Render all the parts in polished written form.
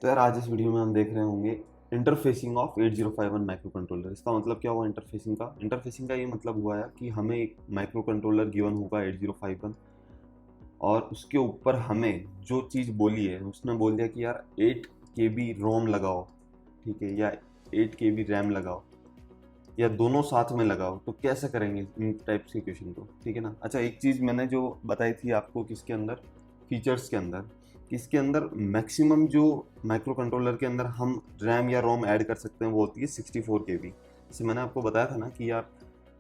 तो यार आज इस वीडियो में हम देख रहे होंगे इंटरफेसिंग ऑफ 8051 माइक्रो कंट्रोलर। इसका मतलब क्या हुआ इंटरफेसिंग का ये मतलब हुआ है कि हमें एक माइक्रो कंट्रोलर गिवन होगा 8051 और उसके ऊपर हमें जो चीज़ बोली है उसने बोल दिया कि यार 8 KB रोम लगाओ, ठीक है, या 8 KB रैम लगाओ या दोनों साथ में लगाओ। तो कैसे करेंगे इन टाइप्स के क्वेश्चन को, ठीक है ना। अच्छा, एक चीज़ मैंने जो बताई थी आपको किसके अंदर, फीचर्स के अंदर, इसके अंदर मैक्सिमम जो माइक्रो कंट्रोलर के अंदर हम रैम या रोम ऐड कर सकते हैं वो होती है 64 KB। जैसे मैंने आपको बताया था ना कि यार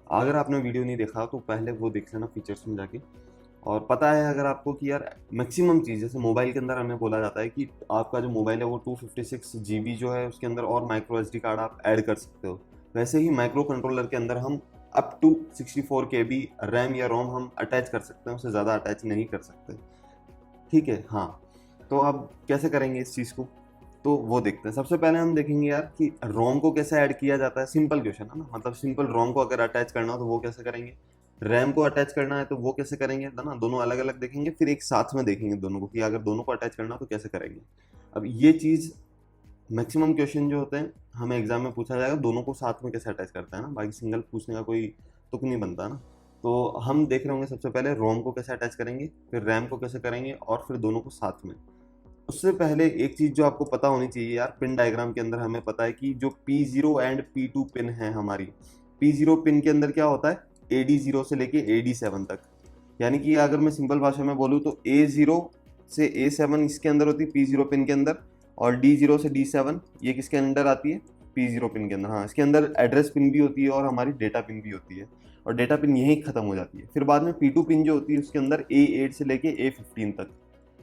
अगर आपने वीडियो नहीं देखा तो पहले वो देख लेना फीचर्स में जाके। और पता है अगर आपको कि यार मैक्सिमम चीज़ जैसे मोबाइल के अंदर हमें बोला जाता है कि आपका जो मोबाइल है वो 256 GB जो है उसके अंदर और माइक्रो SD कार्ड आप ऐड कर सकते हो। वैसे ही माइक्रो कंट्रोलर के अंदर हम अप टू 64 KB रैम या रोम हम अटैच कर सकते हैं, उससे ज़्यादा अटैच नहीं कर सकते, ठीक है। हाँ, तो अब कैसे करेंगे इस चीज़ को, तो वो देखते हैं। सबसे पहले हम देखेंगे यार कि रोम को कैसे ऐड किया जाता है। सिंपल क्वेश्चन है ना, मतलब सिंपल रोम को अगर अटैच करना हो तो वो कैसे करेंगे, रैम को अटैच करना है तो वो कैसे करेंगे, है ना। दोनों अलग अलग देखेंगे, फिर एक साथ में देखेंगे दोनों को कि अगर दोनों को अटैच करना हो तो कैसे करेंगे। अब ये चीज़ मैक्सिमम क्वेश्चन जो होते हैं हमें एग्जाम में पूछा जाएगा दोनों को साथ में कैसे अटैच करता है ना, बाकी सिंगल पूछने का कोई तुक नहीं बनता ना। तो हम देख रहे होंगे सबसे पहले रोम को कैसे अटैच करेंगे, फिर रैम को कैसे करेंगे और फिर दोनों को साथ में। उससे पहले एक चीज़ जो आपको पता होनी चाहिए यार, पिन डायग्राम के अंदर हमें पता है कि जो P0 एंड P2 पिन है हमारी, P0 पिन के अंदर क्या होता है AD0 से लेके AD7 तक। यानी कि अगर मैं सिंपल भाषा में बोलूँ तो A0 से A7 इसके अंदर होती है P0 पिन के अंदर, और D0 से D7 ये किसके अंदर आती है, P0 पिन के अंदर। हाँ, इसके अंदर एड्रेस पिन भी होती है और हमारी डेटा पिन भी होती है, और डेटा पिन यहीं खत्म हो जाती है। फिर बाद में P2 पिन जो होती है उसके अंदर A8 से लेके A15 तक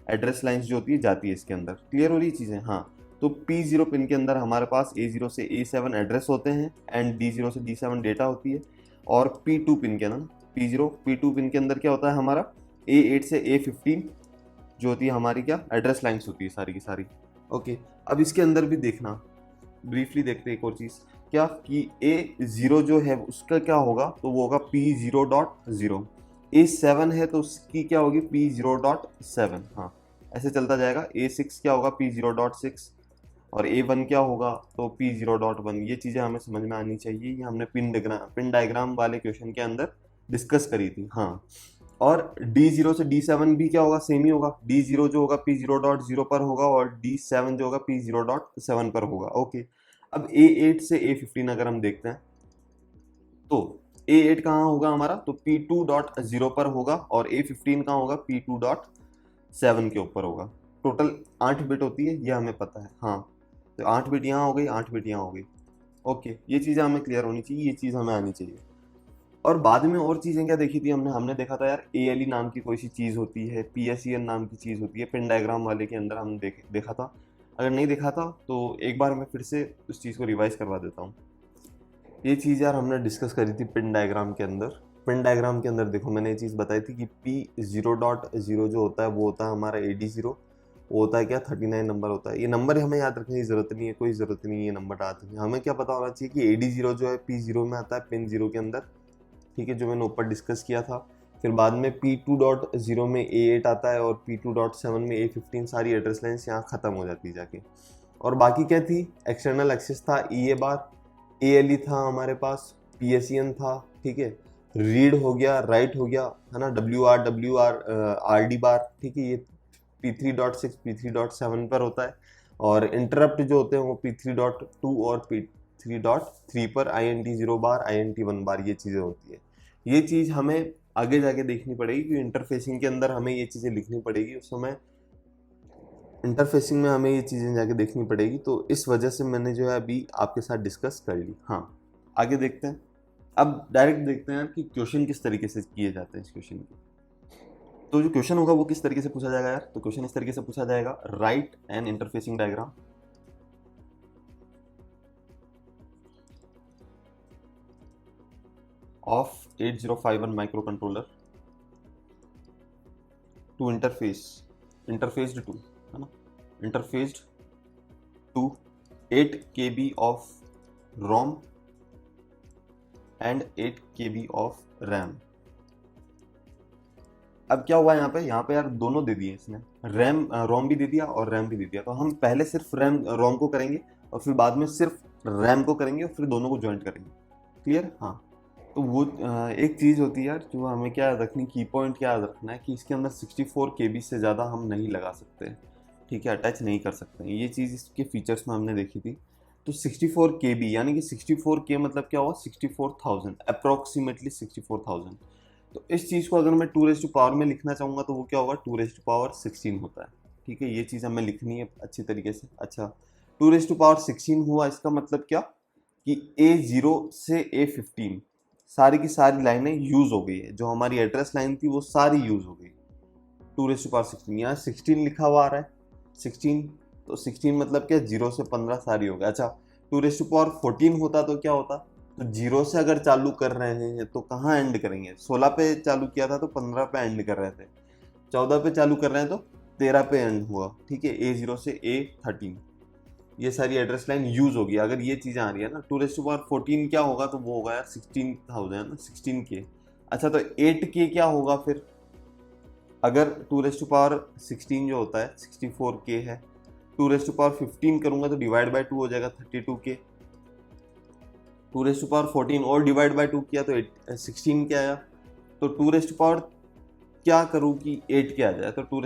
एड्रेस लाइंस जो होती है जाती है इसके अंदर। क्लियर हो रही चीज़ें। हाँ, तो P0 पिन के अंदर हमारे पास A0 से A7 एड्रेस होते हैं एंड D0 से D7 डेटा होती है। और P2 पिन के अंदर P2 पिन के अंदर क्या होता है हमारा A8 से A15 जो होती है हमारी क्या एड्रेस लाइंस होती है सारी की सारी। ओके, अब इसके अंदर भी देखना, ब्रीफली देखते हैं एक और चीज़ क्या कि A0 जो है उसका क्या होगा, तो वो होगा P0.0। A7 है तो उसकी क्या होगी P0.7। हाँ, ऐसे चलता जाएगा। A6 क्या होगा P0.6, और A1 क्या होगा तो P0.1। ये चीज़ें हमें समझ में आनी चाहिए, ये हमने पिन डायग्राम वाले क्वेश्चन के अंदर डिस्कस करी थी। हाँ, और D0 से D7 भी क्या होगा, सेम ही होगा। D0 जो होगा P0.0 पर होगा और D7 जो होगा P0.7 पर होगा। ओके, अब A8 से A15 अगर हम देखते हैं तो A8 कहाँ होगा हमारा, तो P2.0 पर होगा, और A15 कहाँ होगा P2.7 के ऊपर होगा। टोटल 8 बिट होती है, ये हमें पता है। हाँ, तो 8 बिट यहाँ हो गई, 8 बिट यहाँ हो गई। ओके, ये चीज़ें हमें क्लियर होनी चाहिए, ये चीज़ हमें आनी चाहिए। और बाद में और चीज़ें क्या देखी थी हमने, देखा था यार ALE नाम की कोई सी चीज़ होती है, PSEN नाम की चीज़ होती है, पिन डायग्राम वाले के अंदर हम देखा था। अगर नहीं देखा था तो एक बार मैं फिर से उस चीज़ को रिवाइज करवा देता हूँ। ये चीज़ यार हमने डिस्कस करी थी पिन डायग्राम के अंदर। पिन डायग्राम के अंदर देखो मैंने ये चीज़ बताई थी कि P0.0 जो होता है वो होता है हमारा AD0। वो होता है क्या, 39 नंबर होता है। ये नंबर हमें याद रखने की ज़रूरत नहीं है, कोई ज़रूरत नहीं है ये नंबर याद रखने। हमें क्या पता होना चाहिए कि AD0 जो है P0 में आता है, पिन 0 के अंदर, ठीक है, जो मैंने ऊपर डिस्कस किया था। फिर बाद में P2.0 में A8 आता है, और P2.7 में A15। सारी एड्रेस लाइन्स यहाँ ख़त्म हो जाती है जाके। और बाकी क्या थी, एक्सटर्नल एक्सेस था EA बार, ALE था हमारे पास, PSEN था, ठीक है, रीड हो गया, राइट हो गया, है ना, WR RD बार, ठीक है, ये P3.6 P3.7 पर होता है। और इंटरप्ट जो होते हैं वो P3.2 और P3.3 पर INT0 बार INT1 बार ये चीज़ें होती है। ये चीज़ हमें आगे जाके देखनी पड़ेगी कि इंटरफेसिंग के अंदर हमें ये चीज़ें लिखनी पड़ेगी। उस समय इंटरफेसिंग में हमें ये चीज़ें जाके देखनी पड़ेगी, तो इस वजह से मैंने जो है अभी आपके साथ डिस्कस कर ली। हाँ, आगे देखते हैं। अब डायरेक्ट देखते हैं कि क्वेश्चन किस तरीके से किए जाते हैं इस क्वेश्चन के। तो जो क्वेश्चन होगा वो किस तरीके से पूछा जाएगा यार, तो क्वेश्चन इस तरीके से पूछा जाएगा, write an interfacing diagram of 8051 microcontroller to interfaced to, है ना, interfaced to 8 KB of ROM and 8 KB of RAM. अब क्या हुआ यहाँ पे यार दोनों दे दिए इसने, रैम रोम भी दे दिया और रैम भी दे दिया, तो हम पहले सिर्फ रोम को करेंगे और फिर बाद में सिर्फ रैम को करेंगे और फिर दोनों को ज्वाइंट करेंगे। क्लियर? हाँ। तो वो एक चीज़ होती है यार जो हमें क्या याद रखनी, की पॉइंट क्या याद रखना है कि इसके अंदर 64 KB से ज़्यादा हम नहीं लगा सकते, ठीक है, अटैच नहीं कर सकते। ये चीज़ इसके फीचर्स में हमने देखी थी। तो 64 KB यानी कि 64K मतलब क्या हुआ, 64,000, अप्रोक्सीमेटली 64,000। तो इस चीज़ को अगर मैं 2 में लिखना चाहूँगा तो वो क्या होगा, 2 16 होता है। ठीक है, ये चीज़ हमें लिखनी है अच्छी तरीके से। अच्छा, 2 16 हुआ, इसका मतलब क्या कि A0 से A15 सारी की सारी लाइनें यूज़ हो गई है। जो हमारी एड्रेस लाइन थी वो सारी यूज़ हो गई। 2 16, यहाँ 16 लिखा हुआ आ रहा है, 16, तो 16 मतलब क्या, 0 से 15 सारी हो गया। अच्छा, 2 14 होता तो क्या होता, तो 0 से अगर चालू कर रहे हैं तो कहाँ एंड करेंगे, 16 पे चालू किया था तो 15 पे एंड कर रहे थे, 14 पे चालू कर रहे हैं तो 13 पे एंड हुआ। ठीक है, A0 से A13 ये सारी एड्रेस लाइन यूज होगी अगर ये चीज़ें आ रही है ना। 2 14 क्या होगा, तो वो होगा यार 16,000 ना, 16K। अच्छा, तो 8K क्या होगा फिर, अगर 2 16 जो होता है 64K है, 2 15 करूंगा तो डिवाइड बाय 2 हो जाएगा 32K। 2 14 और डिवाइड बाय 2 किया तो 16 के आया। तो 2 क्या करूँ कि 8 के आ जाए, तो 2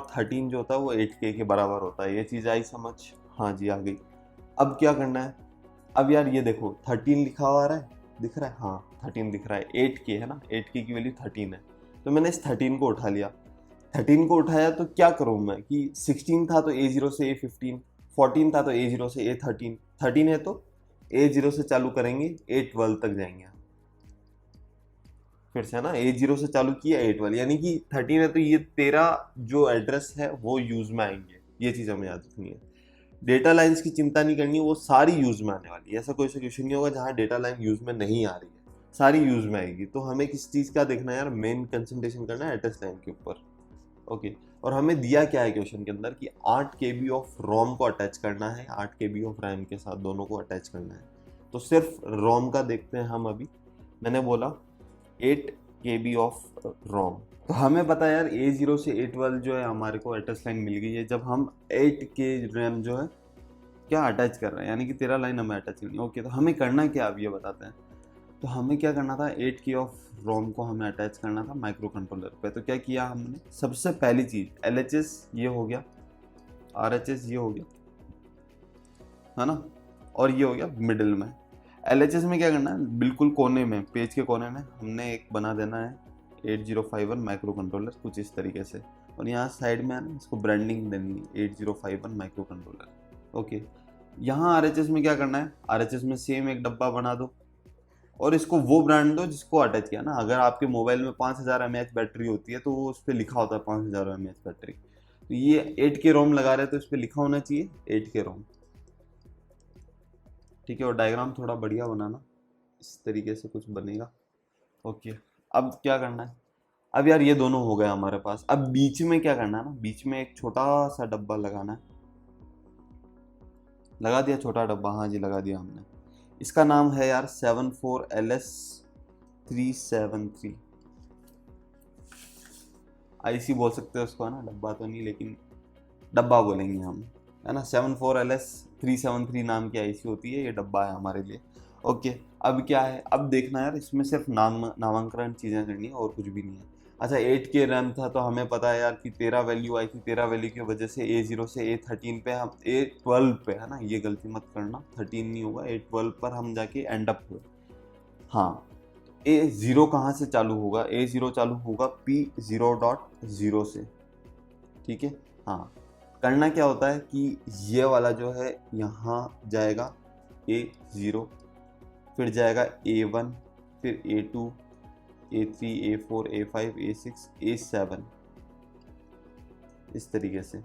13 जो होता है वो 8K के बराबर होता है। ये चीज़ आई समझ? हाँ जी, आ गई। अब क्या करना है, अब यार ये देखो 13 लिखा हुआ आ रहा है, दिख रहा है? हाँ 13 दिख रहा है, 8K है ना, 8K की वैल्यू 13 है। तो मैंने इस 13 को उठा लिया। 13 को उठाया तो क्या करूँ मैं कि 16 था तो A0 से A15, 14 था तो A0 से A13, 13 है तो A0 से चालू करेंगे A12 तक जाएंगे। फिर से ना, A0 से चालू किया A12, यानी कि 13 है तो ये 13 जो एड्रेस है वो यूज में आएंगे। ये चीज़ हमें याद रखनी है। डेटा लाइंस की चिंता नहीं करनी, वो सारी यूज में आने वाली है। ऐसा कोई सा क्वेश्चन नहीं होगा जहाँ डेटा लाइन यूज में नहीं आ रही है, सारी यूज में आएगी। तो हमें किस चीज़ का देखना है यार, मेन कंसंट्रेशन करना है एड्रेस लाइन के ऊपर। ओके, और हमें दिया क्या है क्वेश्चन के अंदर कि 8 KB ऑफ रोम को अटैच करना है, 8 KB ऑफ रैम के साथ दोनों को अटैच करना है। तो सिर्फ रोम का देखते हैं हम अभी। मैंने बोला 8 KB ऑफ रोम। तो हमें पता है यार A0 से A12 जो है हमारे को एड्रेस लाइन मिल गई है जब हम 8K रैम जो है क्या अटैच कर रहे हैं, यानी कि 13 लाइन हमें अटैच करनी है। ओके, तो हमें करना क्या, अब ये बताते हैं। तो हमें क्या करना था, 8K ऑफ रोम को हमें अटैच करना था माइक्रो कंट्रोलर पे। तो क्या किया हमने, सबसे पहली चीज LHS ये हो गया, RHS ये हो गया, है ना, और ये हो गया मिडिल में। LHS में क्या करना है, बिल्कुल कोने में, पेज के कोने में हमने एक बना देना है 8051 माइक्रो कंट्रोलर कुछ इस तरीके से, और यहाँ साइड में है ना इसको ब्रांडिंग देनी है 8051 माइक्रो कंट्रोलर। ओके, यहाँ RHS में क्या करना है, RHS में सेम एक डब्बा बना दो और इसको वो ब्रांड दो जिसको अटैच किया ना। अगर आपके मोबाइल में 5000 mAh बैटरी होती है तो वो उस पर लिखा होता है 5000 mAh बैटरी। तो ये 8K रोम लगा रहे हैं तो इस पर लिखा होना चाहिए 8K रोम। ठीक है, और डायग्राम थोड़ा बढ़िया बनाना, इस तरीके से कुछ बनेगा। ओके, अब क्या करना है, अब यार ये दोनों हो गए हमारे पास। अब बीच में क्या करना है ना, बीच में एक छोटा सा डब्बा लगाना है। लगा दिया छोटा डब्बा? हाँ जी, लगा दिया हमने। इसका नाम है यार 74LS373। IC बोल सकते हो उसको, है ना, डब्बा तो नहीं लेकिन डब्बा बोलेंगे हम, है ना। 74LS373 नाम की IC होती है, ये डब्बा है हमारे लिए। ओके, अब क्या है, अब देखना यार इसमें सिर्फ नामांकन चीज़ें करनी है और कुछ भी नहीं है। अच्छा, 8K रैम था तो हमें पता है यार कि 13 वैल्यू आई थी, 13 वैल्यू की वजह से A0 से A13 पे हम, A12 पे, है ना, ये गलती मत करना, 13 नहीं होगा, A12 पर हम जाके एंड अप हुए। हाँ, A0 कहाँ से चालू होगा, A0 चालू होगा P0.0 से। ठीक है, हाँ। करना क्या होता है कि ये वाला जो है यहाँ जाएगा A0, फिर जाएगा A1, फिर A2, A3, A4, A5, A6, A7, इस तरीके से।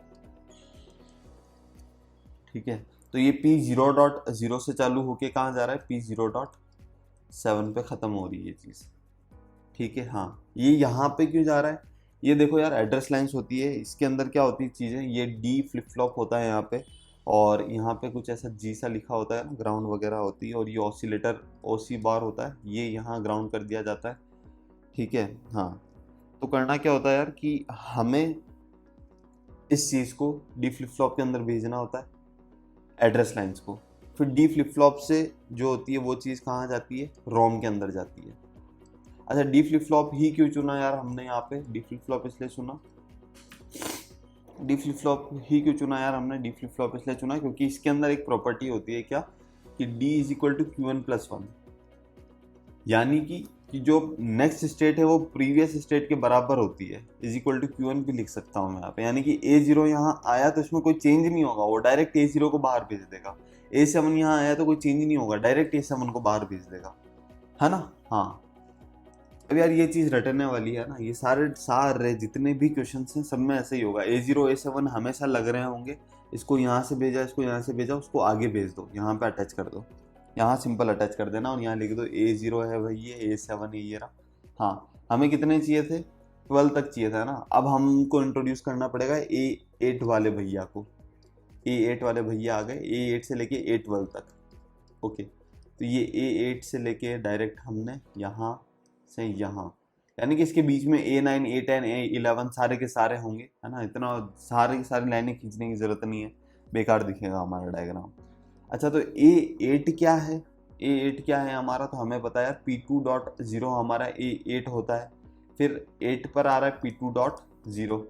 ठीक है, तो ये P0.0 से चालू होके कहाँ जा रहा है, P0.7 पे ख़त्म हो रही है ये चीज़। ठीक है, हाँ। ये यहाँ पे क्यों जा रहा है, ये देखो यार, एड्रेस लाइंस होती है, इसके अंदर क्या होती है चीज़ें, ये D फ्लिप फ्लॉप होता है यहाँ पे, और यहाँ पे कुछ ऐसा G सा लिखा होता है ना, ग्राउंड वगैरह होती है, और ये ऑसिलेटर OC बार होता है, ये यहाँ ग्राउंड कर दिया जाता है। ठीक है, हाँ। तो करना क्या होता है यार कि हमें इस चीज़ को डी फ्लिप फ्लॉप के अंदर भेजना होता है, एड्रेस लाइंस को। फिर डी फ्लिप फ्लॉप से जो होती है वो चीज़ कहाँ जाती है, रोम के अंदर जाती है। अच्छा, डी फ्लिप फ्लॉप ही क्यों चुना यार हमने यहाँ पे, डी फ्लिप फ्लॉप इसलिए चुना, डी फ्लिप फ्लॉप ही क्यों चुना यार हमने, डी फ्लिप फ्लॉप इसलिए चुना क्योंकि इसके अंदर एक प्रॉपर्टी होती है क्या, कि D is equal to Q N plus one, यानी कि जो नेक्स्ट स्टेट है वो प्रीवियस स्टेट के बराबर होती है, is equal to Q N भी लिख सकता हूँ मैं यहाँ पे। यानी कि ए जीरो यहाँ आया तो इसमें कोई चेंज नहीं होगा, वो डायरेक्ट ए जीरो को बाहर भेज देगा। ए सेवन यहाँ आया तो कोई चेंज नहीं होगा, डायरेक्ट ए सेवन को बाहर भेज देगा, है ना। हाँ, अब यार ये चीज रटने वाली है ना, ये सारे जितने भी क्वेश्चन हैं सब में ऐसे ही होगा। ए जीरो ए सेवन हमेशा लग रहे होंगे, इसको यहाँ से भेजा, इसको यहाँ से भेजा, उसको आगे भेज दो, यहाँ पे अटैच कर दो, यहाँ सिंपल अटैच कर देना और यहाँ लिख दो ए जीरो है भाई ये, ए सेवन है ये रहा। हाँ, हमें कितने चाहिए थे, 12 तक चाहिए था ना। अब हमको इंट्रोड्यूस करना पड़ेगा ए 8 वाले भैया को, ए 8 वाले भैया आ गए, ए 8 से लेके ए 12 तक। ओके, तो ये ए 8 से लेके डायरेक्ट हमने यहाँ से यहाँ, यानी कि इसके बीच में ए 9 ए 10 ए 11 सारे के सारे होंगे, है ना। इतना सारे की सारी लाइनें खींचने की जरूरत नहीं है, बेकार दिखेगा हमारा डायग्राम। अच्छा, तो ए 8 क्या है, ए 8 क्या है हमारा, तो हमें पता है P2.0 हमारा ए 8 होता है। फिर 8 पर आ रहा है P2.0,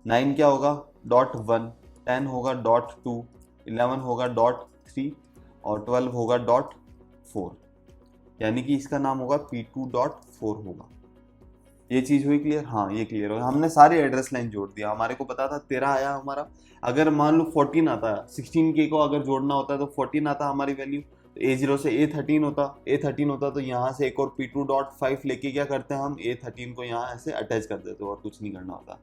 9 क्या होगा .1, 10 होगा .2, 11 होगा .3 और 12 होगा .4, यानी कि इसका नाम होगा P2.4 होगा। ये चीज हुई क्लियर, हाँ ये क्लियर हो। हमने सारे एड्रेस लाइन जोड़ दिया, हमारे को पता था 13 आया हमारा, अगर मान लो 14 आता है, 16K को अगर जोड़ना होता है तो 14 आता हमारी वैल्यू, तो A0 से A13 होता, A13 होता तो यहाँ से एक और P2.5 लेके क्या करते हैं हम, A13 को यहाँ ऐसे अटैच कर देते और कुछ नहीं करना होता।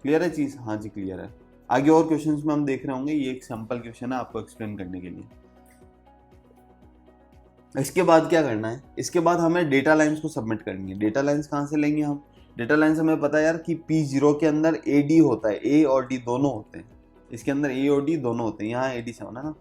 क्लियर है चीज, हाँ जी क्लियर है। आगे और क्वेश्चंस में हम देख रहे होंगे, ये एक सिंपल क्वेश्चन है आपको एक्सप्लेन करने के लिए। इसके बाद क्या करना है, इसके बाद हमें डेटा लाइंस को सबमिट करनी है। डेटा लाइंस कहाँ से लेंगे हम, डेटा लाइंस हमें पता है यार कि P0 के अंदर AD होता है, A और D दोनों होते हैं, इसके अंदर A और D दोनों होते हैं, यहाँ AD7 है ना।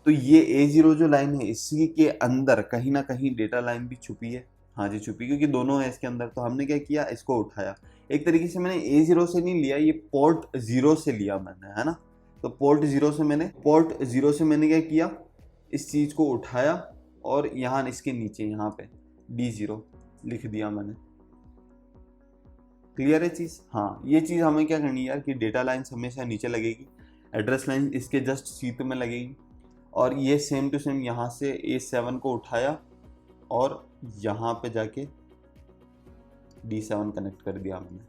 तो ये A0 जो लाइन है इसी के अंदर कहीं ना कहीं डेटा लाइन भी छुपी है, हाँ जी छुपी, क्योंकि दोनों है इसके अंदर। तो हमने क्या किया, इसको उठाया, एक तरीके से मैंने A0 से नहीं लिया, ये पोर्ट 0 से लिया मैंने, है ना। तो पोर्ट 0 से मैंने क्या किया, इस चीज को उठाया और यहाँ इसके नीचे यहाँ पे D0 लिख दिया मैंने। क्लियर है चीज, हाँ ये चीज हमें क्या करनी है यार, कि डेटा लाइन्स हमेशा नीचे लगेगी, एड्रेस लाइन इसके जस्ट सीध में लगेगी, और ये सेम टू सेम यहाँ से A7 को उठाया और यहाँ पे जाके D7 कनेक्ट कर दिया मैंने,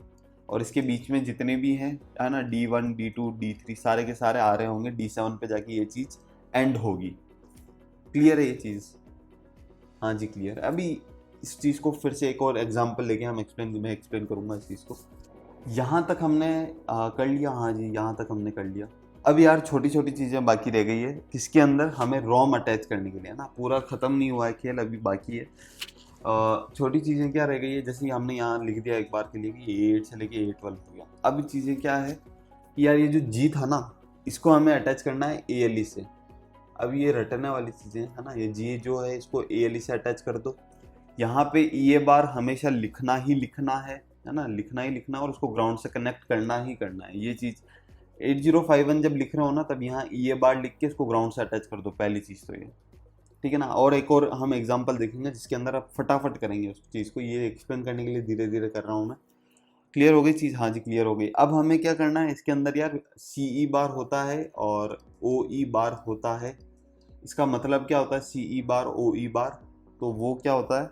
और इसके बीच में जितने भी हैं, है ना, D1 D2 D3 सारे के सारे आ रहे होंगे, D7 पे जाके ये चीज एंड होगी। क्लियर है ये चीज, हाँ जी क्लियर। अभी इस चीज़ को फिर से एक और एग्जांपल लेके मैं एक्सप्लेन करूंगा इस चीज़ को। यहाँ तक हमने कर लिया, हाँ जी यहाँ तक हमने कर लिया। अब यार छोटी छोटी चीज़ें बाकी रह गई है, किसके अंदर, हमें रोम अटैच करने के लिए ना, पूरा ख़त्म नहीं हुआ है खेल, अभी बाकी है। छोटी चीज़ें क्या रह गई है, जैसे हमने यहाँ लिख दिया एक बार के लिए कि A8 से लेके A12 हो गया। अब चीज़ें क्या है कि यार ये जो G था ना, इसको हमें अटैच करना है ALE से। अब ये रटने वाली चीज़ें है ना, ये G जो है इसको ALE से अटैच कर दो। यहाँ पे ये बार हमेशा लिखना ही लिखना है ना, लिखना ही लिखना, और उसको ग्राउंड से कनेक्ट करना ही करना है। ये चीज़ 8051 जब लिख रहे हो ना, तब यहाँ ये बार लिख के इसको ग्राउंड से अटैच कर दो, पहली चीज़ तो ये, ठीक है ना। और एक और हम एग्जांपल देखेंगे जिसके अंदर आप फटाफट करेंगे उस चीज़ को, ये एक्सप्लेन करने के लिए धीरे धीरे कर रहा हूँ मैं। क्लियर हो गई चीज़, हाँ जी क्लियर हो गई। अब हमें क्या करना है, इसके अंदर यार CE बार होता है और OE बार होता है। इसका मतलब क्या होता है, CE बार OE बार, तो वो क्या होता है,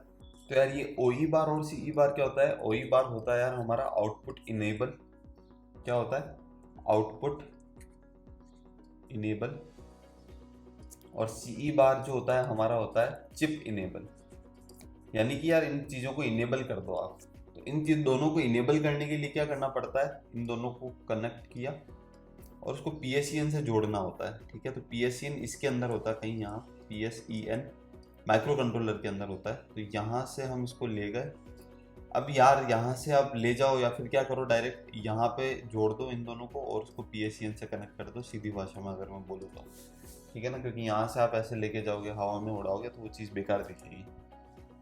तो यार ये OE बार और CE बार क्या होता है, OE बार होता है यार हमारा आउटपुट इनेबल, क्या होता है, आउटपुट इनेबल, और CE बार जो होता है हमारा होता है चिप इनेबल। यानी कि यार इन चीज़ों को इनेबल कर दो आप। तो इन चीज दोनों को इनेबल करने के लिए क्या करना पड़ता है, इन दोनों को कनेक्ट किया और उसको PSEN से जोड़ना होता है, ठीक है। तो PSEN इसके अंदर होता है कहीं यहाँ, PSEN माइक्रो कंट्रोलर के अंदर होता है। तो यहाँ से हम इसको ले गए। अब यार यहाँ से आप ले जाओ या फिर क्या करो, डायरेक्ट यहाँ पे जोड़ दो इन दोनों को और उसको PSEN से कनेक्ट कर दो, सीधी भाषा में अगर मैं बोलूँ तो, ठीक है ना। क्योंकि यहाँ से आप ऐसे लेके जाओगे, हवा में उड़ाओगे तो वो चीज़ बेकार दिखेगी,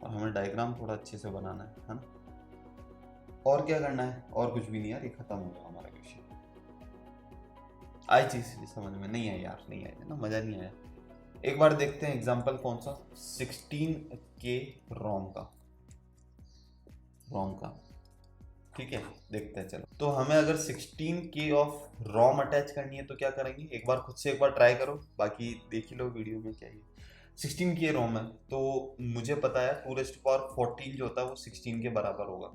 और हमें डायग्राम थोड़ा अच्छे से बनाना है ना। और क्या करना है, और कुछ भी नहीं यार, ये खत्म हो गया हमारा क्वेश्चन। आई चीज समझ में नहीं आई यार, नहीं आई ना, मजा नहीं आया। एक बार देखते हैं एग्जांपल कौन सा, 16K रोम का, रोम का, ठीक है देखते हैं। चलो तो हमें अगर 16K ऑफ रोम अटैच करनी है तो क्या करेंगे, एक बार खुद से एक बार ट्राई करो, बाकी देख ही लो वीडियो में क्या है। 16K रोम है तो मुझे पता है 2⁴14 जो होता है वो 16 के बराबर होगा,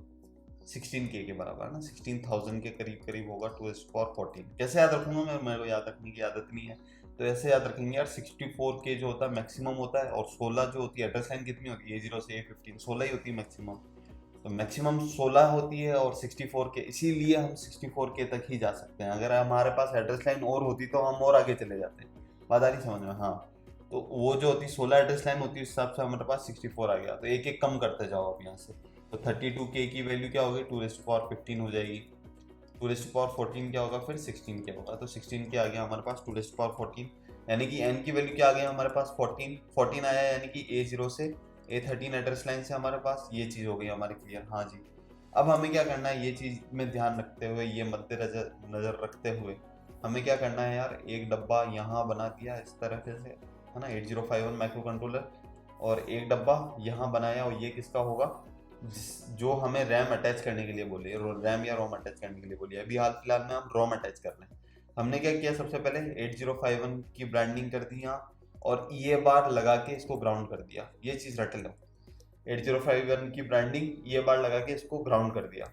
16K के बराबर ना, 16,000 के करीब करीब होगा 2⁴14। कैसे याद रखूंगा मैं, मेरे को याद रखने की आदत नहीं है, तो ऐसे याद रखेंगे यार। 64K जो होता है मैक्सिमम होता है, और 16 जो होती है, एड्रेस लाइन कितनी होती है, A0 से A15, 16 ही होती है मैक्सिमम, तो मैक्सिमम 16 होती है और 64K, इसीलिए हम 64K तक ही जा सकते हैं। अगर हमारे पास एड्रेस लाइन और होती तो हम और आगे चले जाते, बात आ रही समझ में। हाँ तो वो जो होती 16 एड्रेस लाइन होती है, उस हिसाब से हमारे पास 64 आ गया, तो एक एक कम करते जाओ अब यहाँ से। तो 32K की वैल्यू क्या होगी, 2⁻15 हो जाएगी, 2⁻14 क्या होगा, फिर 16K होगा, तो 16K आ गया हमारे पास 2⁻14, यानी कि n की वैल्यू क्या आ गई हमारे पास 14 आया, यानी कि A0 से A13 एड्रेस लाइन से हमारे पास ये चीज़ हो गई हमारी क्लियर। हाँ जी, अब हमें क्या करना है, ये चीज़ में ध्यान रखते हुए, ये मद्देनजर नज़र रखते हुए हमें क्या करना है यार, एक डब्बा यहाँ बना दिया इस तरह से, है ना, 8051 माइक्रो कंट्रोलर, और एक डब्बा यहाँ बनाया, और ये किसका होगा, जो हमें रैम अटैच करने के लिए बोली, रैम या रोम अटैच करने के लिए बोली है। अभी हाल फिलहाल में हम रोम अटैच कर रहे हैं। हमने क्या किया, सबसे पहले 8051 की ब्रांडिंग कर दी यहाँ, और ये बार लगा के इसको ग्राउंड कर दिया, ये चीज़ रट लो, 8051 की ब्रांडिंग ये बार लगा के इसको ग्राउंड कर दिया।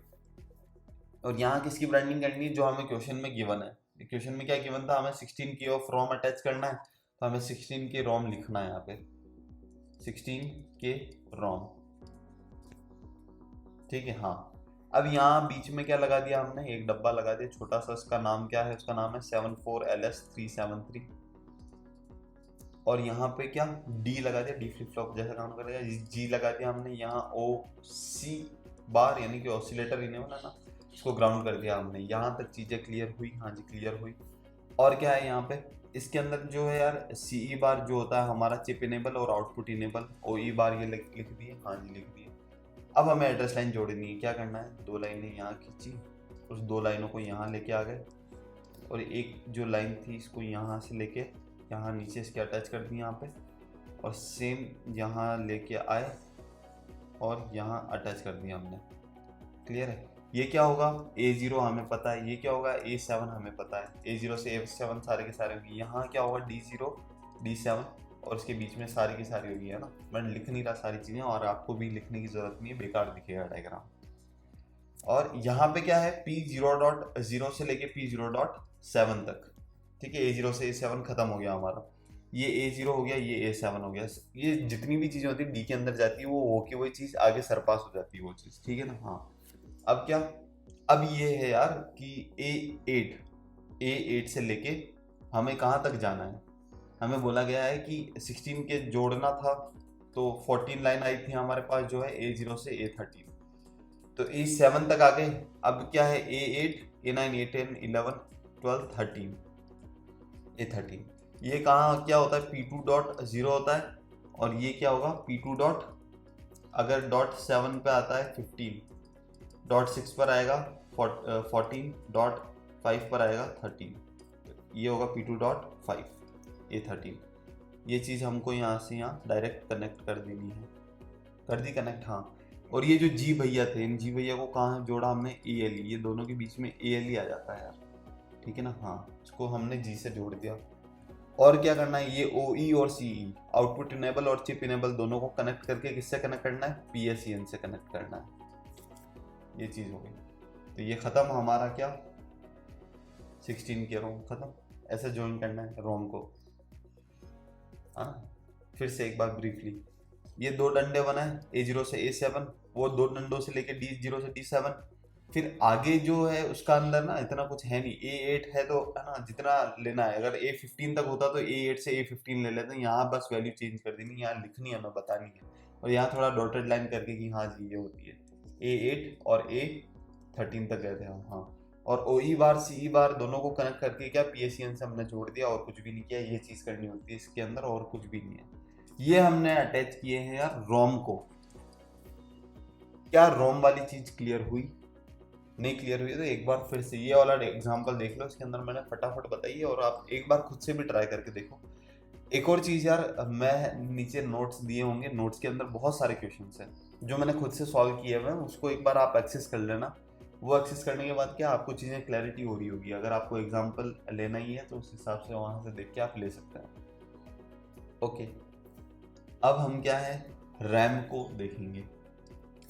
और यहाँ किसकी ब्रांडिंग करनी है, जो हमें क्वेश्चन में गिवन है। क्वेश्चन में क्या गिवन था, हमें 16K ऑफ रोम अटैच करना है, तो हमें 16K रोम लिखना है यहाँ पे, 16K रोम, ठीक है। हाँ अब यहाँ बीच में क्या लगा दिया हमने, एक डब्बा लगा दिया छोटा सा, उसका नाम क्या है, उसका नाम है 74LS373, और यहाँ पे क्या डी लगा दिया, डी फ्लिप फ्लॉप जैसा काम करेगा, जी लगा दिया हमने, यहाँ OC बार यानी कि ऑसिलेटर इनेबल है ना, इसको ग्राउंड कर दिया हमने। यहाँ तक चीज़ें क्लियर हुई, हाँ जी क्लियर हुई। और क्या है यहाँ पे, इसके अंदर जो है यार CE बार जो होता है हमारा चिप इनेबल और आउटपुट इनेबल, OE बार ये लिख दिए, हाँ जी लिख दिए। अब हमें एड्रेस लाइन जोड़नी है, क्या करना है, 2 लाइनें यहाँ खींची, उस 2 लाइनों को यहाँ लेके आ गए, और एक जो लाइन थी इसको यहाँ से लेके यहाँ नीचे इसके अटैच कर दी यहाँ पे, और सेम यहाँ लेके आए और यहाँ अटैच कर दिया हमने, क्लियर है। ये क्या होगा, A0 हमें पता है, ये क्या होगा A7 हमें पता है, A0 से A7 सारे के सारे होगी, यहाँ क्या होगा D0 D7, और इसके बीच में सारी की सारी होगी, है ना। मैं लिख नहीं रहा सारी चीज़ें, और आपको भी लिखने की ज़रूरत नहीं है, बेकार दिखेगा डायग्राम। और यहाँ पे क्या है, P0.0 से लेके P0.7 तक, ठीक है। A0 से A7 खत्म हो गया हमारा, ये A0 हो गया, ये A7 हो गया, ये जितनी भी चीज़ें होती है D के अंदर जाती है, वो हो के वही चीज़ आगे सरपास हो जाती है वो चीज़, ठीक है ना। हाँ अब क्या, अब ये है यार कि A8 से लेके हमें कहाँ तक जाना है, हमें बोला गया है कि 16 के जोड़ना था, तो 14 लाइन आई थी हमारे पास जो है A0 से A13, तो A7 तक आ गए। अब क्या है, A8 A9 A10 11 12 13 A13, ये कहाँ क्या होता है, P2.0 होता है, और ये क्या होगा P2 डॉट, अगर .7 पे आता है 15, .6 पर आएगा 14, .5 पर आएगा 13, ये होगा P2.5 A13। ये चीज़ हमको यहाँ से यहाँ डायरेक्ट कनेक्ट कर देनी है, कर दी कनेक्ट। हाँ और ये जो जी भैया थे, इन जी भैया को कहाँ जोड़ा हमने, ALE, ये दोनों के बीच में ALE आ जाता है यार, ठीक है ना। हाँ इसको हमने जी से जोड़ दिया। और क्या करना है, ये OE और CE, आउटपुट इनेबल और चिप इनेबल, दोनों को कनेक्ट करके किससे कनेक्ट करना है, PSEN से कनेक्ट करना है। ये चीज़ हो गई, तो ये ख़त्म हमारा क्या, 16K रोम ख़त्म। ऐसे ज्वाइन करना है रोम को। हाँ फिर से एक बार ब्रीफली, ये 2 डंडे बनाए, A0 से A7, वो 2 डंडों से लेके D0 से D7, फिर आगे जो है उसका अंदर ना इतना कुछ है नहीं, A8 है तो है ना, जितना लेना है, अगर A15 तक होता तो A8 से A15 ले लेते हैं, यहाँ बस वैल्यू चेंज कर देनी, यहाँ लिखनी है हमें बतानी है, और यहाँ थोड़ा डॉटेड लाइन करके कि हाँ जी ये होती है, A8 और A13 तक गए थे हम। हाँ और OE बार CE बार दोनों को कनेक्ट करके क्या PSEN से हमने जोड़ दिया, और कुछ भी नहीं किया, ये चीज़ करनी होती है इसके अंदर, और कुछ भी नहीं है। ये हमने अटैच किए हैं यार रोम को। क्या रोम वाली चीज क्लियर हुई, नहीं क्लियर हुई तो एक बार फिर से ये वाला एग्जांपल देख लो, इसके अंदर मैंने फटाफट बताई है, और आप एक बार खुद से भी ट्राई करके देखो। एक और चीज़ यार, मैं नीचे नोट्स दिए होंगे, नोट्स के अंदर बहुत सारे क्वेश्चंस हैं जो मैंने खुद से सॉल्व किए हुए हैं, उसको एक बार आप एक्सेस कर लेना। वो एक्सेस करने के बाद क्या आपको चीज़ें क्लैरिटी हो रही होगी। अगर आपको एग्जांपल लेना ही है तो उस हिसाब से वहाँ से देख के आप ले सकते हैं। ओके, अब हम क्या है, रैम को देखेंगे,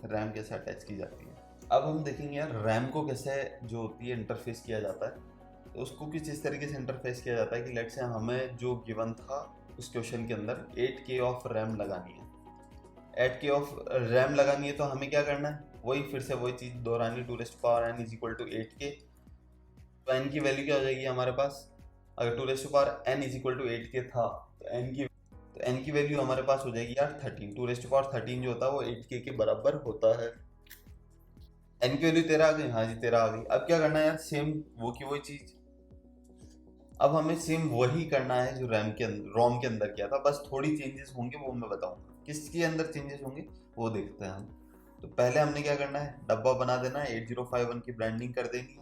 रैम कैसे अटैच की जाती है। अब हम देखेंगे यार रैम को कैसे जो होती है इंटरफेस किया जाता है। तो उसको किस इस तरीके से इंटरफेस किया जाता है कि लेट से हमें जो गिवन था उस क्वेश्चन के अंदर 8K ऑफ रैम लगानी है। 8K ऑफ रैम लगानी है तो हमें क्या करना है, वही फिर से वही चीज़ दोहरानी, 2n is equal to 8K। तो n की वैल्यू क्या हो जाएगी हमारे पास, अगर 2n is equal to 8K था तो n की वैल्यू हमारे पास हो जाएगी यार 13। 213 जो होता है वो 8K के बराबर होता है। n की वैल्यू 13 आ गई, हाँ जी 13 आ गई। अब क्या करना है यार, सेम वो की वही चीज, अब हमें सेम वही करना है जो रैम के अंदर रोम के अंदर किया था, बस थोड़ी चेंजेस होंगे, वो मैं बताऊंगा किसके अंदर चेंजेस होंगे वो देखते हैं हम। तो पहले हमने क्या करना है, डब्बा बना देना है, 8051 की ब्रांडिंग कर देनी है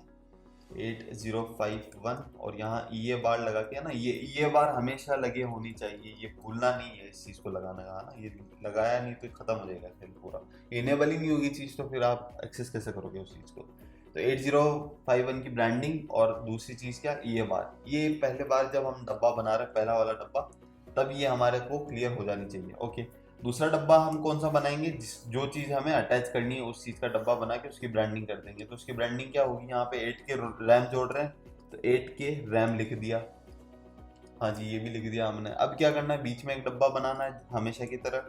8051, और यहाँ ये बार लगा के ना, ये बार हमेशा लगे होनी चाहिए, ये भूलना नहीं है इस चीज़ को लगाने का ना, ये लगाया नहीं तो खत्म हो जाएगा खेल पूरा, इनेबल ही नहीं होगी चीज़ तो फिर आप एक्सेस कैसे करोगे उस चीज़ को। तो 8051 की ब्रांडिंग, और दूसरी चीज़ क्या, ये बार, ये पहले बार जब हम डब्बा बना रहे हैं पहला वाला डब्बा, तब ये हमारे को क्लियर हो जानी चाहिए। ओके, दूसरा डब्बा हम कौन सा बनाएंगे, जो चीज़ हमें अटैच करनी है उस चीज़ का डब्बा बना के उसकी ब्रांडिंग कर देंगे। तो उसकी ब्रांडिंग क्या होगी, यहाँ पे 8K रैम जोड़ रहे हैं तो 8K रैम लिख दिया, हाँ जी ये भी लिख दिया हमने। अब क्या करना है, बीच में एक डब्बा बनाना है हमेशा की तरह,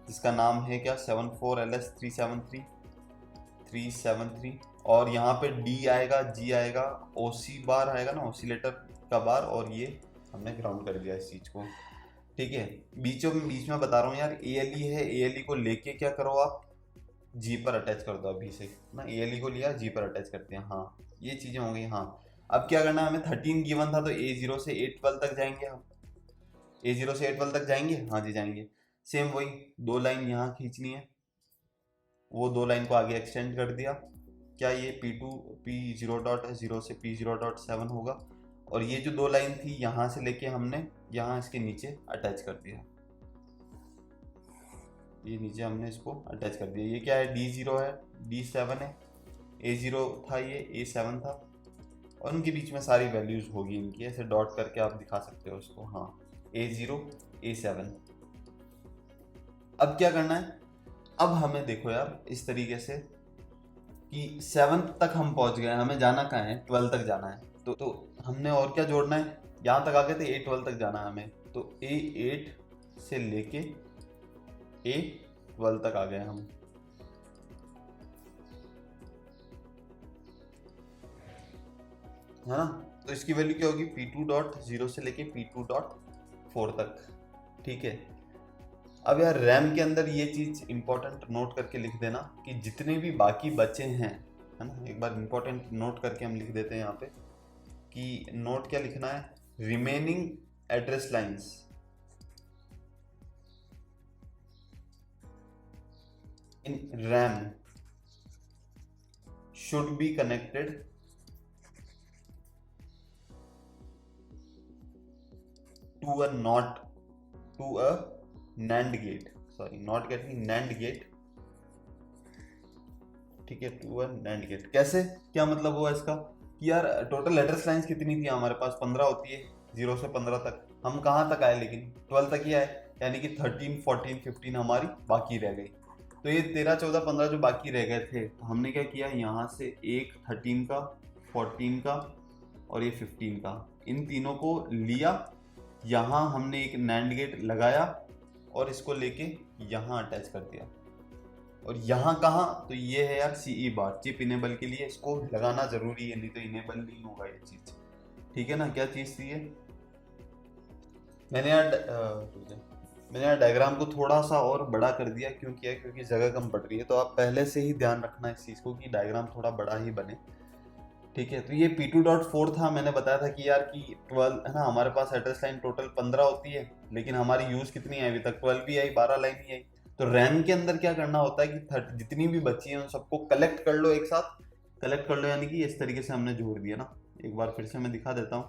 जिसका नाम है क्या, 74LS373, और यहाँ पे D आएगा, G आएगा, OC बार आएगा ना, ऑसिलेटर का बार, और ये हमने ग्राउंड कर दिया इस चीज़ को। ठीक है, बीच में बता रहा हूँ यार, ALE है, ALE को लेके क्या करो आप, जी पर अटैच कर दो अभी से ना, ALE को लिया जी पर अटैच करते हैं, हाँ ये चीज़ें हो गई। हाँ, अब क्या करना है, हमें 13 गिवन था तो A0 से A12 तक जाएंगे हम, A0 से A12 तक जाएंगे, हाँ जी जाएंगे। सेम वही दो लाइन यहाँ खींचनी है, वो दो लाइन को आगे एक्सटेंड कर दिया, क्या ये P2 P0.0 से P0.7 होगा, और ये जो दो लाइन थी यहाँ से लेके हमने यहाँ इसके नीचे अटैच कर दिया, ये नीचे हमने इसको अटैच कर दिया। ये क्या है, D0 है, D7 है, A0 था, ये A7 था, और उनके बीच में सारी वैल्यूज होगी इनकी, ऐसे डॉट करके आप दिखा सकते हो उसको, हाँ A0 A7। अब क्या करना है, अब हमें देखो यार इस तरीके से कि 7 तक हम पहुंच गए, हमें जाना कहाँ है, 12 तक जाना है। तो हमने और क्या जोड़ना है, यहाँ तक आ गए थे, A12 तक जाना है हमें, तो A8 से लेके A12 तक आ गए हम। है ना, तो इसकी वैल्यू क्या होगी, P2.0 से लेके P2.4 तक। ठीक है, अब यार रैम के अंदर ये चीज इंपॉर्टेंट नोट करके लिख देना कि जितने भी बाकी बचे हैं, है ना, एक बार इंपॉर्टेंट नोट करके हम लिख देते हैं यहाँ पे कि नोट क्या लिखना है, remaining address lines in RAM should be connected to a not to a NAND gate, sorry not gate, NAND gate. ठीक है, टू अ NAND गेट। कैसे, क्या मतलब हुआ इसका कि यार टोटल एड्रेस लाइंस कितनी थी हमारे पास, 15 होती है, 0 से 15 तक। हम कहाँ तक आए, लेकिन 12 तक ही आए, यानी कि 13 14 15 हमारी बाकी रह गई। तो ये 13 14 15 जो बाकी रह गए थे, तो हमने क्या किया, यहाँ से एक 13 का, 14 का, और ये 15 का, इन तीनों को लिया, यहाँ हमने एक NAND गेट लगाया, और इसको लेके यहाँ अटैच कर दिया। और यहाँ कहाँ, तो ये है यार CE बार, चिप इनेबल के लिए इसको लगाना जरूरी है, नहीं तो इनेबल नहीं होगा ये चीज। ठीक है ना, क्या चीज थी ये, मैंने यार डायग्राम को थोड़ा सा और बड़ा कर दिया, क्यों किया, क्योंकि जगह कम पड़ रही है, तो आप पहले से ही ध्यान रखना इस चीज को कि डायग्राम थोड़ा बड़ा ही बने। ठीक है, तो ये P2.4 था, मैंने बताया था कि यार कि 12 है ना, हमारे पास एड्रेस लाइन टोटल 15 होती है, लेकिन हमारी यूज कितनी है अभी तक, 12 भी आई, 12 लाइन ही आई। तो रैम के अंदर क्या करना होता है कि जितनी भी बची है उन सबको कलेक्ट कर लो एक साथ, कलेक्ट कर लो, यानी कि इस तरीके से हमने जोड़ दिया ना। एक बार फिर से मैं दिखा देता हूँ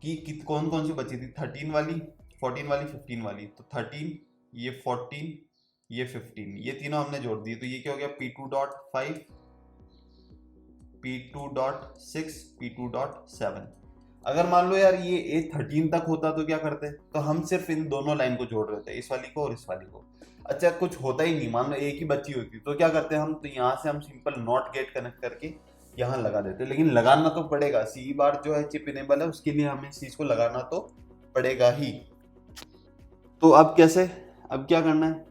कि कौन कौन सी बची थी, 13 वाली, 14 वाली, 15 वाली। तो 13, ये 14, ये 15, ये तीनों हमने जोड़ दिए। तो ये क्या हो गया, P2.5, P2.6, P2.7। अगर मान लो यार ये A13 तक होता तो क्या करते, तो हम सिर्फ इन दोनों लाइन को जोड़ रहे थे, इस वाली को और इस वाली को। अच्छा कुछ होता ही नहीं, मान लो एक ही बच्ची होती तो क्या करते हम, तो यहाँ से हम सिंपल नॉट गेट कनेक्ट करके यहाँ लगा देते। लेकिन लगाना तो पड़ेगा, सी बार जो है चिप इनेबल है, उसके लिए हमें इस चीज को लगाना तो पड़ेगा ही। तो अब कैसे, अब क्या करना है,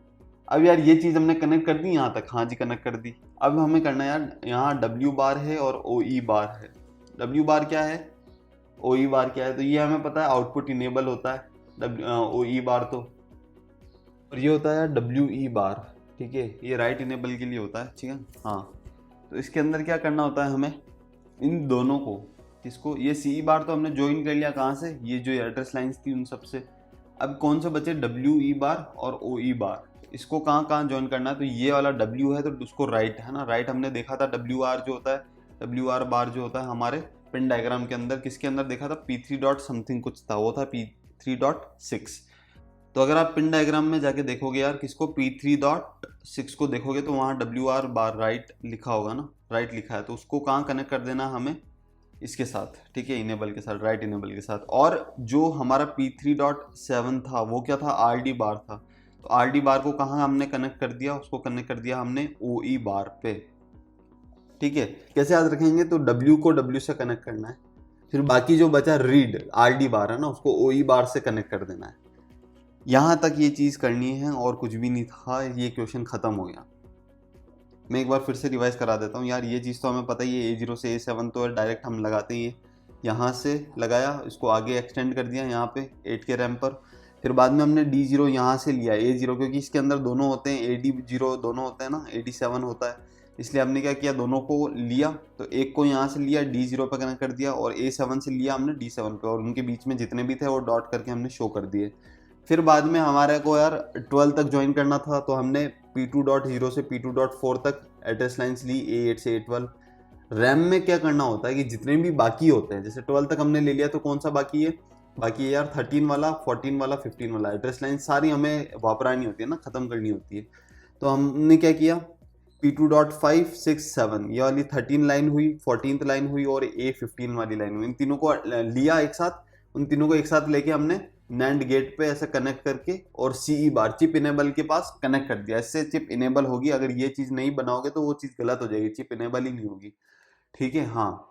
अब यार ये चीज हमने कनेक्ट कर दी यहाँ तक, हाँ जी कनेक्ट कर दी। अब हमें करना है यार, यहाँ डब्ल्यू बार है और ओ ई बार है। डब्ल्यू बार क्या है, ओ ई बार क्या है, तो ये हमें पता है आउटपुट इनेबल होता है ओ ई बार तो, और ये होता है डब्ल्यू ई बार, ठीक है, ये राइट इनेबल के लिए होता है, ठीक है। हाँ तो इसके अंदर क्या करना होता है हमें, इन दोनों को, किसको, ये सी बार तो हमने ज्वाइन कर लिया, कहाँ से, ये जो एड्रेस लाइंस थी उन सब से। अब कौन से बचे, डब्ल्यू ई बार और ओ ई बार, इसको कहाँ कहाँ ज्वाइन करना है, तो ये वाला डब्ल्यू है तो उसको राइट है ना, राइट हमने देखा था डब्ल्यू आर जो होता है, डब्ल्यू आर बार जो होता है हमारे पिन डायग्राम के अंदर, किसके अंदर देखा था, P3 डॉट समथिंग कुछ था, वो था P3.6। तो अगर आप पिन डायग्राम में जाके देखोगे यार किसको, P3.6 को देखोगे तो वहाँ डब्ल्यू आर बार राइट लिखा होगा ना, राइट लिखा है, तो उसको कहाँ कनेक्ट कर देना हमें, इसके साथ, ठीक है, इनेबल के साथ, राइट इनेबल के साथ। और जो हमारा P3.7 था वो क्या था, RD बार था, तो RD बार को कहाँ हमने कनेक्ट कर दिया, उसको कनेक्ट कर दिया हमने OE बार पे, ठीक है। कैसे याद रखेंगे, तो W को W से कनेक्ट करना है, फिर बाकी जो बचा रीड RD बार है ना, उसको OE बार से कनेक्ट कर देना है। यहाँ तक ये चीज़ करनी है और कुछ भी नहीं था, ये क्वेश्चन खत्म हो गया। मैं एक बार फिर से रिवाइज करा देता हूँ यार, ये चीज़ तो हमें पता ही है, A0 से A7 तो डायरेक्ट हम लगाते ही हैं, यहाँ से लगाया, इसको आगे एक्सटेंड कर दिया यहाँ पे 8 के रैम पर, फिर बाद में हमने D0 यहाँ से लिया A0, क्योंकि इसके अंदर दोनों होते हैं, AD0 दोनों होते हैं ना, AD7 होता है, इसलिए हमने क्या किया, दोनों को लिया, तो एक को यहाँ से लिया D0 पर कनेक्ट कर दिया, और A7 से लिया हमने D7 पे, और उनके बीच में जितने भी थे वो डॉट करके हमने शो कर दिए। फिर बाद में हमारे को यार 12 तक ज्वाइन करना था, तो हमने P2.0 से P2.4 तक एड्रेस लाइन्स ली, A8 से A12। रैम में क्या करना होता है कि जितने भी बाकी होते हैं, जैसे 12 तक हमने ले लिया, तो कौन सा बाकी है, बाकी है यार 13 वाला, 14 वाला, 15 वाला, एड्रेस लाइन सारी हमें वापरानी होती है ना, खत्म करनी होती है। तो हमने क्या किया, P2.5, 6, 7 ये वाली 13 लाइन हुई, 14th लाइन हुई, और A15 वाली लाइन हुई, इन तीनों को लिया एक साथ, उन तीनों को एक साथ लेके हमने नैंड गेट पे ऐसे कनेक्ट करके, और सीई बार चिप इनेबल के पास कनेक्ट कर दिया, इससे चिप इनेबल होगी। अगर ये चीज नहीं बनाओगे तो वो चीज गलत हो जाएगी, चिप इनेबल ही नहीं होगी, ठीक है। हाँ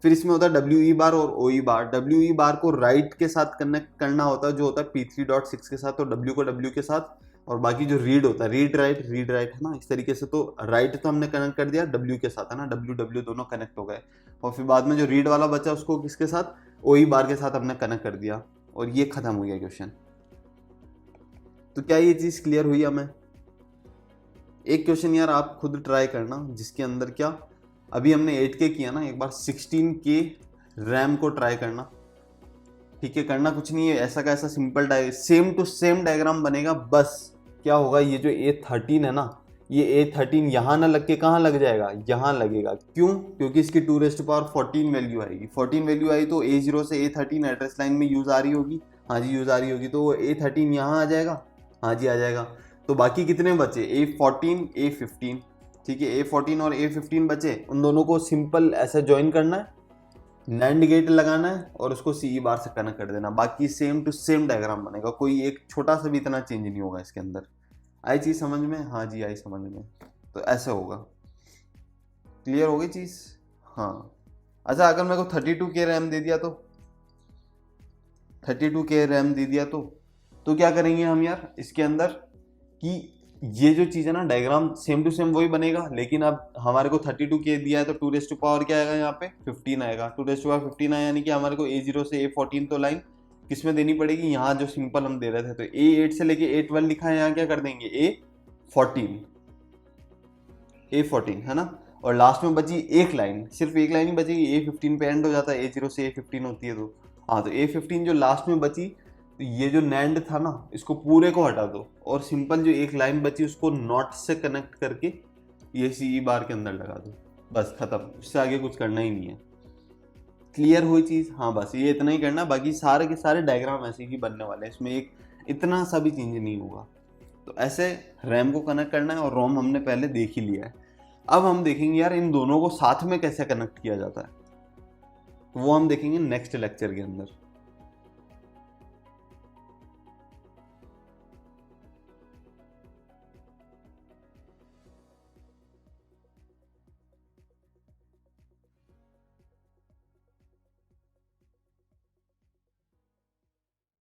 फिर इसमें होता है डब्ल्यू ई बार और ओ ई बार। डब्ल्यू ई बार को राइट के साथ कनेक्ट करना होता है, जो होता है P3.6 के साथ, तो डब्ल्यू को डब्ल्यू के साथ, और बाकी जो रीड होता है, रीड राइट है ना, इस तरीके से। तो राइट तो हमने कनेक्ट कर दिया डब्ल्यू के साथ है ना, डब्ल्यू डब्ल्यू दोनों कनेक्ट हो गए, और फिर बाद में जो रीड वाला बचा उसको किसके साथ, ओ ई बार के साथ हमने कनेक्ट कर दिया, और ये खत्म हो गया क्वेश्चन। तो क्या ये चीज क्लियर हुई हमें। एक क्वेश्चन यार आप खुद ट्राई करना, जिसके अंदर क्या, अभी हमने 8K किया ना, एक बार 16K रैम को ट्राई करना, ठीक है। करना कुछ नहीं है, ऐसा का ऐसा simple same to same diagram बनेगा। बस क्या होगा, ये जो A13 है ना, ये A13 यहाँ ना लग के कहाँ लग जाएगा, यहाँ लगेगा। क्यों, क्योंकि इसकी 2⁴ वैल्यू आएगी, 14 वैल्यू आई तो A0 से A13 एड्रेस लाइन में यूज आ रही होगी, हाँ जी यूज आ रही होगी, तो A13 यहाँ आ जाएगा, हाँ जी आ जाएगा। तो बाकी कितने बचे, A14, A15, ठीक है, A14 और A15 बचे, उन दोनों को सिंपल ऐसे ज्वाइन करना है, नैंड गेट लगाना है, और उसको सीई बार से कनेक्ट कर देना, बाकी सेम टू सेम डायग्राम बनेगा, कोई एक छोटा सा भी इतना चेंज नहीं होगा इसके अंदर। आई चीज समझ में, हाँ जी आई समझ में। तो ऐसे होगा, क्लियर हो गई चीज। हाँ अच्छा, अगर मेरे को 32K रैम दे दिया तो, 32K रैम दे दिया तो क्या करेंगे हम यार इसके अंदर, कि ये जो चीज़ है ना, डायग्राम सेम टू सेम वही बनेगा, लेकिन अब हमारे को 32K दिया है, तो 2⁴ क्या आएगा यहाँ पे, 15 आएगा, 2⁵15 आया, यानी कि हमारे को A0 से A14 तो लाइन किस में देनी पड़ेगी, यहाँ जो सिंपल हम दे रहे थे, तो A8 से लेके A12 लिखा है, यहाँ क्या कर देंगे A14 है ना, और लास्ट में बची एक लाइन, सिर्फ एक लाइन ही बचेगी, A15 पे एंड हो जाता है, A0 से A15 होती है, तो हाँ तो A15 जो लास्ट में बची, तो ये जो नैंड था ना, इसको पूरे को हटा दो, और सिंपल जो एक लाइन बची उसको नॉट से कनेक्ट करके ये सी बार के अंदर लगा दो, बस खत्म, उससे आगे कुछ करना ही नहीं है। क्लियर हुई चीज़? हाँ बस ये इतना ही करना, बाकी सारे के सारे डायग्राम ऐसे ही बनने वाले हैं, इसमें एक इतना सा भी चेंज नहीं होगा। तो ऐसे रैम को कनेक्ट करना है, और रोम हमने पहले देख ही लिया है। अब हम देखेंगे यार इन दोनों को साथ में कैसे कनेक्ट किया जाता है, तो वो हम देखेंगे नेक्स्ट लेक्चर के अंदर।